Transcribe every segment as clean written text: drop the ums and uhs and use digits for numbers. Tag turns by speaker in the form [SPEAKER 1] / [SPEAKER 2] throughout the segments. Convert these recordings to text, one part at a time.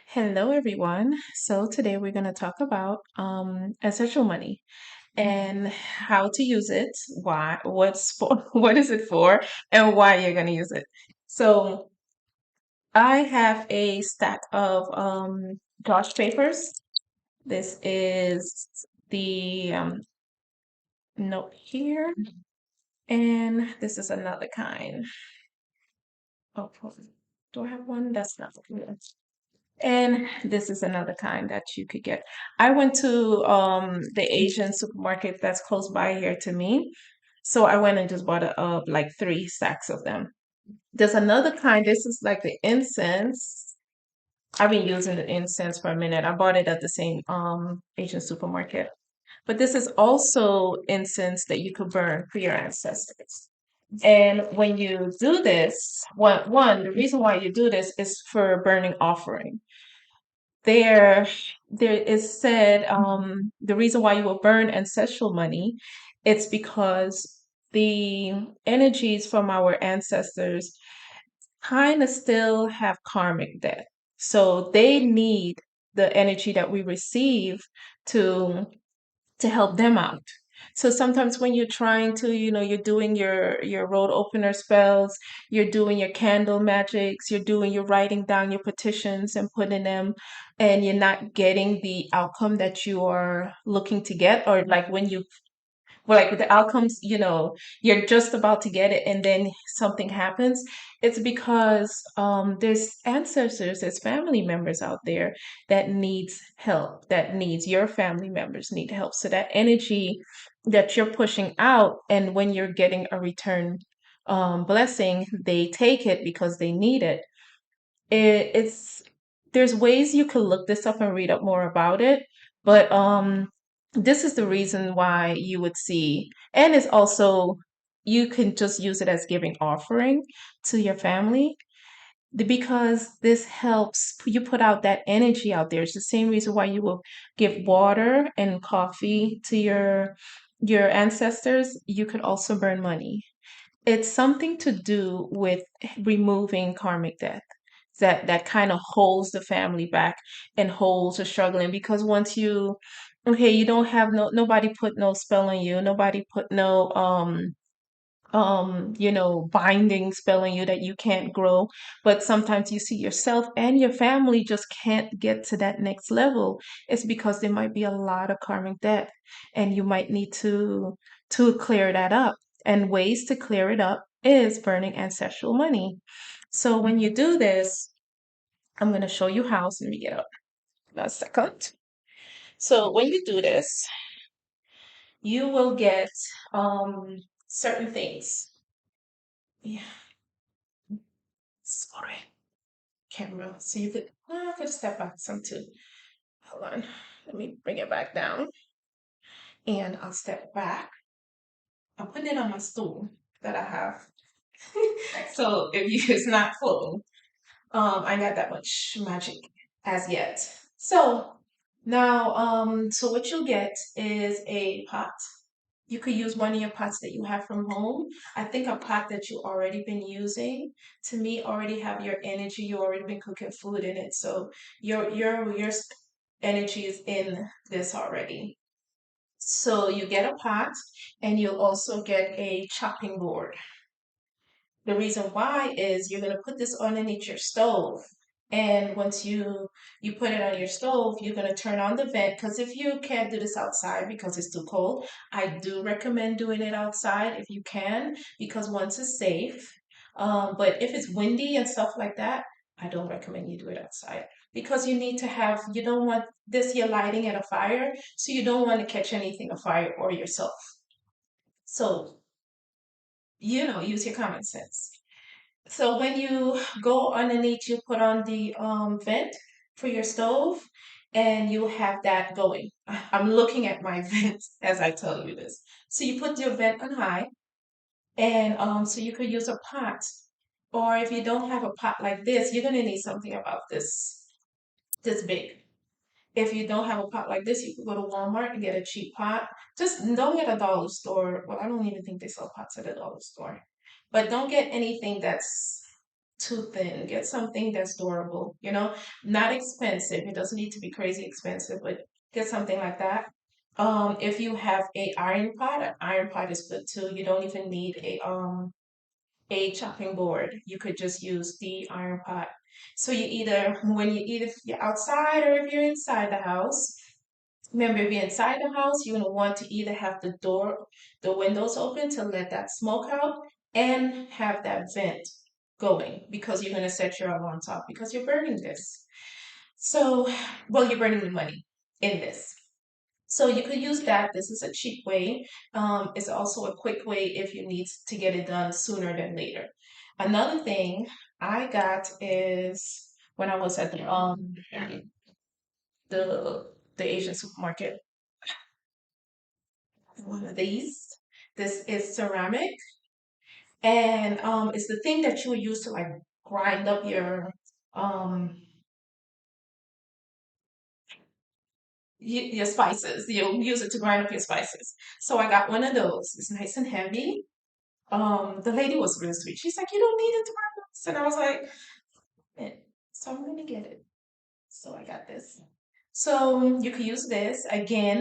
[SPEAKER 1] Hello, everyone. So today we're going to talk about ancestral money and how to use it, why, what's for, what is it for, and why you're going to use it. So I have a stack of Josh papers. This is the note here, and this is another kind. Oh, hold on. Do I have one? That's not good. And this is another kind that you could get. I went to the Asian supermarket that's close by here to me. So I went and just bought like three stacks of them. There's another kind. This is like the incense. I've been using the incense for a minute. I bought it at the same Asian supermarket. But this is also incense that you could burn for your ancestors. And when you do this, the reason why you do this is for burning offering. there there is said the reason why you will burn ancestral money, it's because the energies from our ancestors kind of still have karmic debt, so they need the energy that we receive to help them out. So sometimes when you're trying to, you're doing your road opener spells, you're doing your candle magics, you're writing down your petitions and putting them, and you're not getting the outcome that you are looking to get, or like when you well, like with the outcomes, you're just about to get it and then something happens. It's because there's ancestors, there's family members out there that needs help, that needs your family members need help. So that energy that you're pushing out, and when you're getting a return blessing, they take it because they need it. It's there's ways you could look this up and read up more about it, but this is the reason why you would see, and it's also you can just use it as giving offering to your family because this helps you put out that energy out there. It's the same reason why you will give water and coffee to your ancestors. You could also burn money. It's something to do with removing karmic debt that kind of holds the family back and holds the struggling, because once you okay, you don't have nobody put no spell on you, nobody put no binding spell on you that you can't grow, but sometimes you see yourself and your family just can't get to that next level. It's because there might be a lot of karmic debt, and you might need to clear that up, and ways to clear it up is burning ancestral money. So when you do this, I'm going to show you how. So let me get up a second. So when you do this, you will get certain things. Yeah, sorry. Camera. So you could, I could step back some too. Hold on. Let me bring it back down. And I'll step back. I'm putting it on my stool that I have. So if you, it's not full, I got that much magic as yet. So now, so what you'll get is a pot. You could use one of your pots that you have from home. I think a pot that you already been using, to me, already have your energy. You already been cooking food in it, so your energy is in this already. So you get a pot, and you'll also get a chopping board. The reason why is you're going to put this underneath your stove. And once you put it on your stove, you're going to turn on the vent, because if you can't do this outside because it's too cold, I do recommend doing it outside if you can, because once it's safe. But if it's windy and stuff like that, I don't recommend you do it outside, because you don't want this, you're lighting at a fire, so you don't want to catch anything afire or yourself. So, use your common sense. So when you go underneath, you put on the vent for your stove, and you have that going. I'm looking at my vent as I tell you this. So you put your vent on high, and so you could use a pot. Or if you don't have a pot like this, you're gonna need something about this big. If you don't have a pot like this, you can go to Walmart and get a cheap pot. Just don't get a dollar store. Well, I don't even think they sell pots at a dollar store. But don't get anything that's too thin. Get something that's durable, not expensive. It doesn't need to be crazy expensive, but get something like that. If you have a iron pot, an iron pot is good too. You don't even need a chopping board. You could just use the iron pot. So you either when you either if you're outside or if you're inside the house, remember if you're inside the house, you're gonna want to either have the windows open to let that smoke out and have that vent going because you're gonna set your alarms off because you're burning this. So, well, you're burning the money in this. So you could use that. This is a cheap way. It's also a quick way if you need to get it done sooner than later. Another thing I got is when I was at the the Asian supermarket, one of these. This is ceramic, and it's the thing that you would use to like grind up um your spices. You'll use it to grind up your spices. So I got one of those. It's nice and heavy. The lady was really sweet. She's like, "You don't need it to grind this," and I was like, "Eh." So I'm gonna get it. So I got this. So you can use this again.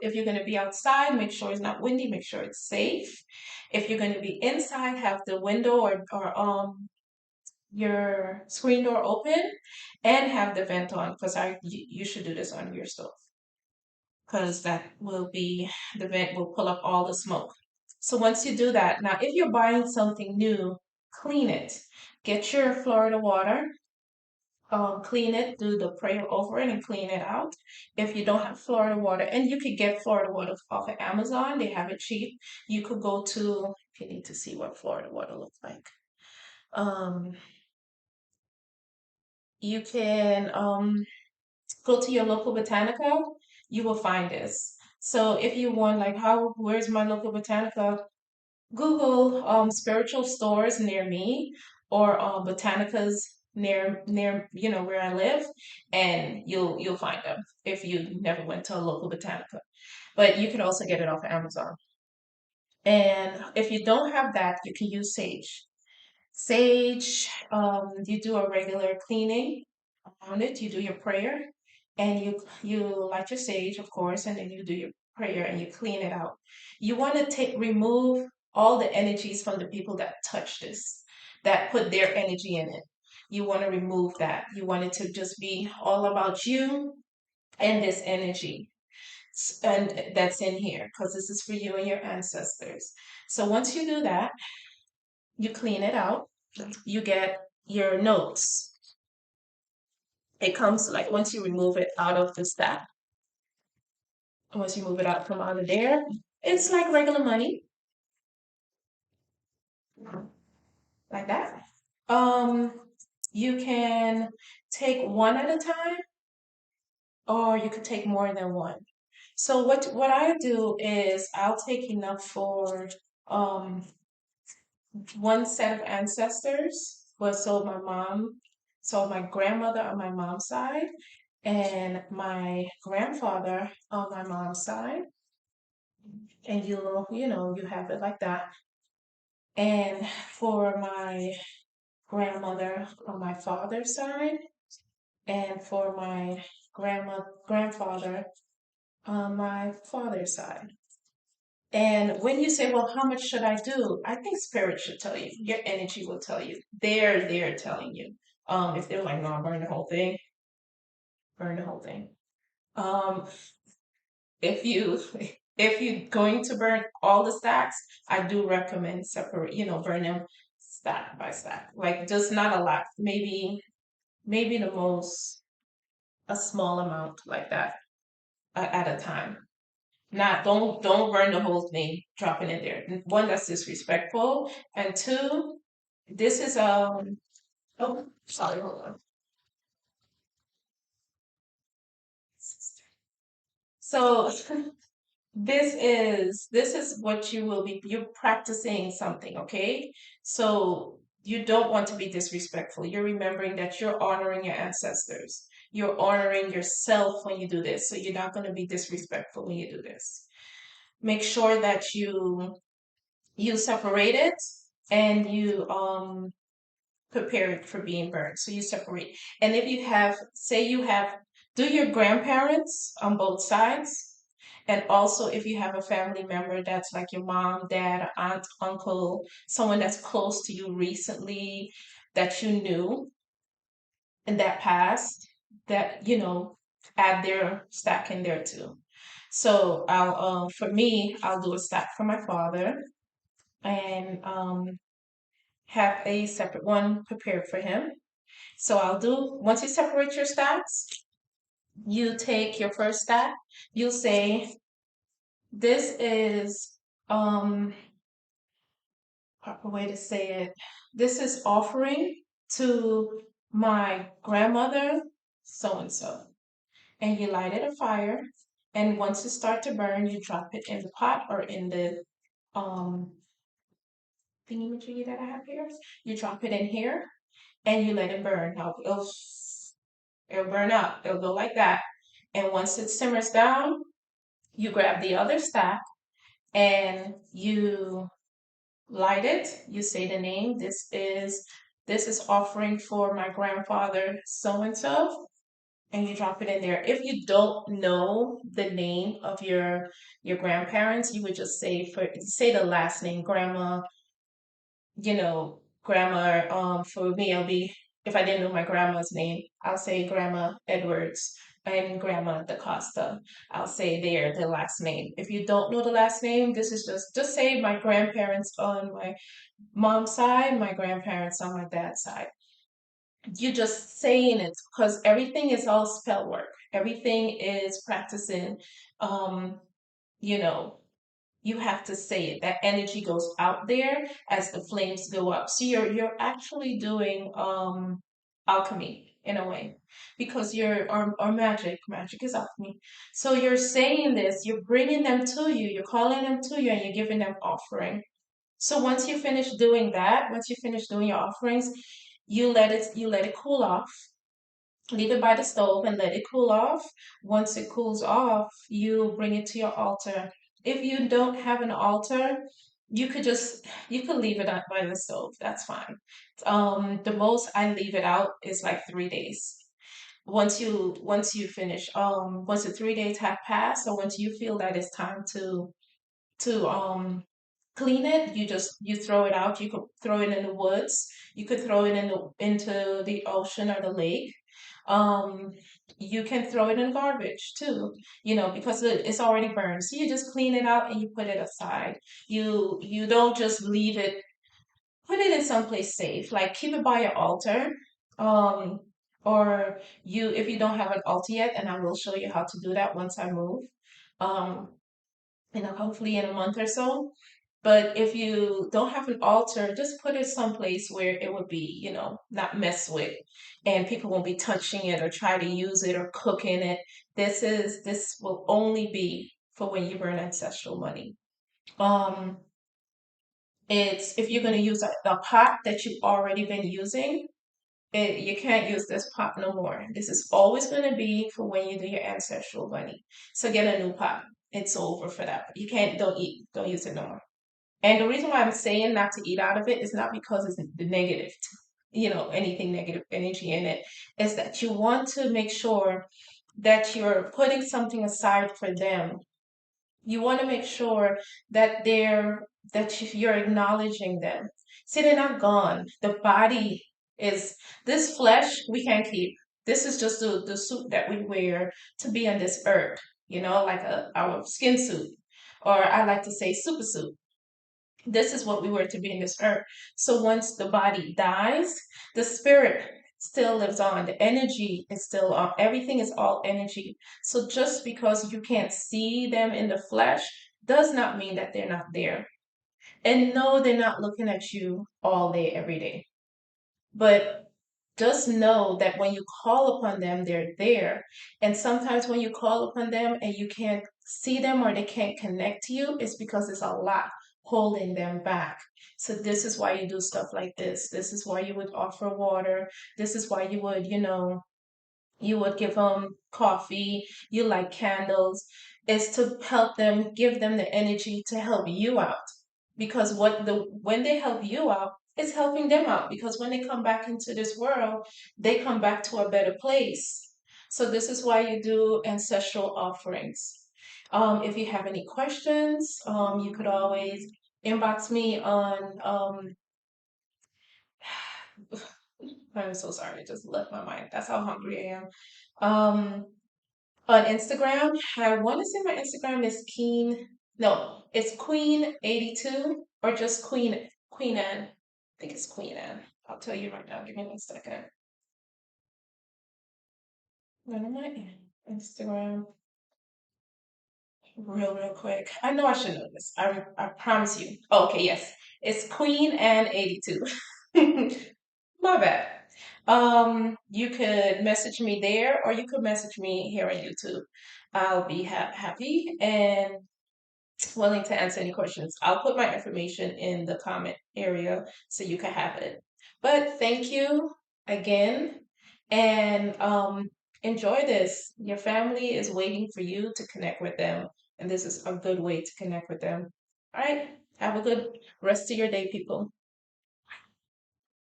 [SPEAKER 1] If you're gonna be outside, make sure it's not windy. Make sure it's safe. If you're gonna be inside, have the window or your screen door open, and have the vent on because you should do this on your stove because that will be the vent will pull up all the smoke. So once you do that, now if you're buying something new, clean it. Get your Florida water, clean it, do the prayer over it and clean it out. If you don't have Florida water, and you could get Florida water off of Amazon, they have it cheap. You could go to, if you need to see what Florida water looks like. Um, you can go to your local Botanica, you will find this. So if you want like where's my local Botanica? Google spiritual stores near me or botanicas near where I live, and you'll find them if you never went to a local botanica. But you can also get it off of Amazon. And if you don't have that, you can use sage. Sage, you do a regular cleaning around it, you do your prayer, and you light your sage, of course, and then you do your prayer and you clean it out. You want to take remove all the energies from the people that touch this, that put their energy in it. You want to remove that. You want it to just be all about you and this energy and that's in here because this is for you and your ancestors. So once you do that, you clean it out. You get your notes. It comes like once you remove it out of the stack, once you move it out from out of there, it's like regular money, like that. Um, you can take one at a time, or you could take more than one. So what I do is I'll take enough for um one set of ancestors, was so my grandmother on my mom's side, and my grandfather on my mom's side, and you have it like that. And for my grandmother on my father's side, and for my grandfather on my father's side. And when you say, well, how much should I do? I think spirit should tell you. Your energy will tell you. They're telling you. If they're like, no, burn the whole thing, burn the whole thing. Um, if you if you're going to burn all the stacks, I do recommend separate, burn them stack by stack. Like just not a lot. Maybe the most a small amount like that at a time. Not don't burn the whole thing, dropping it there. One, that's disrespectful, and two, this is oh sorry, hold on. So this is what you're practicing something, okay? So you don't want to be disrespectful. You're remembering that you're honoring your ancestors. You're honoring yourself when you do this. So you're not going to be disrespectful when you do this. Make sure that you separate it and you prepare it for being burned. So you separate. And if you have, say you have, do your grandparents on both sides. And also, if you have a family member that's like your mom, dad, aunt, uncle, someone that's close to you recently that you knew in that past, that, add their stack in there too. So for me, I'll do a stack for my father and have a separate one prepared for him. So once you separate your stacks, you take your first stack, you'll say, this is, um, proper way to say it, this is offering to my grandmother, so and so. And you light it a fire. And once it start to burn, you drop it in the pot or in the um thingy that I have here. You drop it in here and you let it burn. Now it'll burn up. It'll go like that. And once it simmers down, you grab the other stack and you light it. You say the name. This is offering for my grandfather so and so, and you drop it in there. If you don't know the name of your grandparents, you would just say the last name, grandma, grandma, for me, it'll be, if I didn't know my grandma's name, I'll say Grandma Edwards and Grandma DaCosta. I'll say their last name. If you don't know the last name, this is just say my grandparents on my mom's side, my grandparents on my dad's side. You're just saying it because everything is all spell work. Everything is practicing, um, you know, you have to say it. That energy goes out there as the flames go up. So you're actually doing alchemy in a way because or magic is alchemy. So you're saying this, you're bringing them to you, you're calling them to you, and you're giving them offering. So once you finish doing that, once you finish doing your offerings, you let it cool off. Leave it by the stove and let it cool off. Once it cools off, you bring it to your altar. If you don't have an altar, you could leave it out by the stove. That's fine. The most I leave it out is like 3 days. Once the 3 days have passed, or once you feel that it's time to clean it, you throw it out. You could throw it in the woods, you could throw it into the ocean or the lake. um you can throw it in garbage too, because it's already burned, so you just clean it out and you put it aside. You don't just leave it. Put it in someplace safe, like keep it by your altar. um or if you don't have an altar yet, and I will show you how to do that once I move, um hopefully in a month or so. But if you don't have an altar, just put it someplace where it would be, not messed with, and people won't be touching it or try to use it or cook in it. This will only be for when you burn ancestral money. Um, it's if you're going to use a pot that you've already been using, you can't use this pot no more. This is always going to be for when you do your ancestral money. So get a new pot. It's over for that. You can't, don't use it no more. And the reason why I'm saying not to eat out of it is not because it's the negative, anything negative energy in it. Is that you want to make sure that you're putting something aside for them. You want to make sure that you're acknowledging them. See, they're not gone. The body is this flesh we can't keep. This is just the suit that we wear to be on this earth, like our skin suit, or I like to say super suit. This is what we were to be in this earth. So once the body dies, the spirit still lives on. The energy is still on. Everything is all energy. So just because you can't see them in the flesh does not mean that they're not there. And no, they're not looking at you all day, every day. But just know that when you call upon them, they're there. And sometimes when you call upon them and you can't see them or they can't connect to you, it's because it's a lot holding them back. So this is why you do stuff like this. This is why you would offer water. This is why you would give them coffee, you like candles, is to help them, give them the energy to help you out. Because when they help you out, it's helping them out because when they come back into this world, they come back to a better place. So this is why you do ancestral offerings. If you have any questions, you could always inbox me on I'm so sorry, it just left my mind. That's how hungry I am. Um, on Instagram, I want to say my Instagram is Keen. No, it's Queen82 or just Queen Anne. I think it's Queen Anne. I'll tell you right now. Give me 1 second. Go to my Instagram real quick. I know I should know this. I promise you. Okay, yes. It's Queen Anne 82. My bad. You could message me there or you could message me here on YouTube. I'll be happy and willing to answer any questions. I'll put my information in the comment area so you can have it. But thank you again and enjoy this. Your family is waiting for you to connect with them, and this is a good way to connect with them. All right, have a good rest of your day, people.